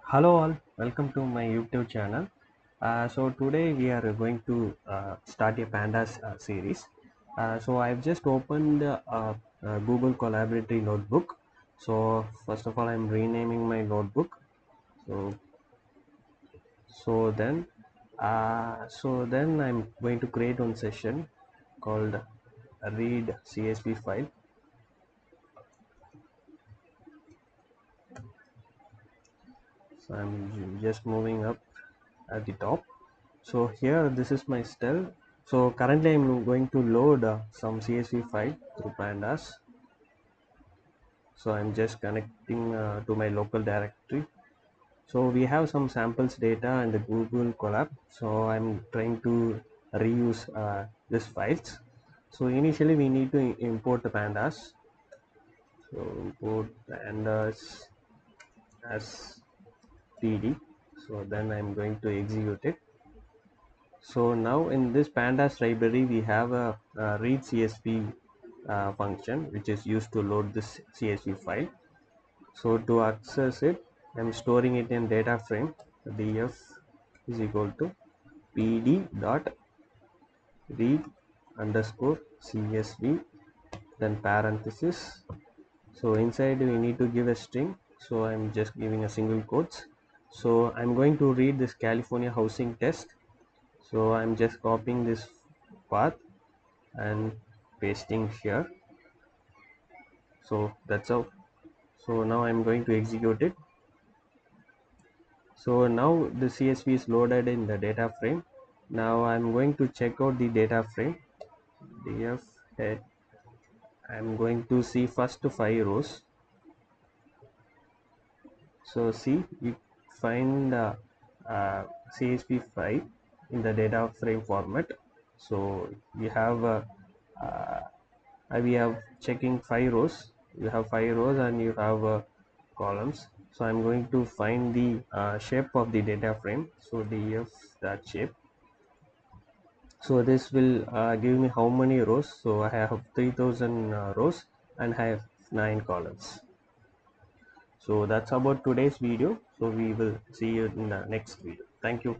Hello all, welcome to my YouTube channel. So today we are going to start a pandas series. So I've just opened Google Collaboratory notebook. So first of all, I'm renaming my notebook. So so then I'm going to create one session called read CSV file. So I'm just moving up at the top. So here this is my style. So currently I'm going to load some CSV file through pandas. So I'm just connecting to my local directory. So we have some samples data in the Google Colab. So I'm trying to reuse these files. So initially we need to import the pandas. So import pandas as PD. So then I'm going to execute it. So now in this pandas library we have a read CSV function which is used to load this CSV file. So to access it, I'm storing it in data frame. Df is equal to pd dot read underscore CSV, then parenthesis. So inside we need to give a string. So I'm just giving a single quotes. So I'm going to read this California housing test. So I'm just copying this path and pasting here. So that's how. So now I'm going to execute it. So now the CSV is loaded in the data frame. Now I'm going to check out the data frame. Df head. I'm going to see first 5 rows. So see, we find CSV file in the data frame format. So we have checking 5 rows. You have 5 rows and you have columns. So I'm going to find the shape of the data frame. So df that shape. So this will give me how many rows. So I have 3000 rows and I have 9 columns. So that's about today's video. So we will see you in the next video. Thank you.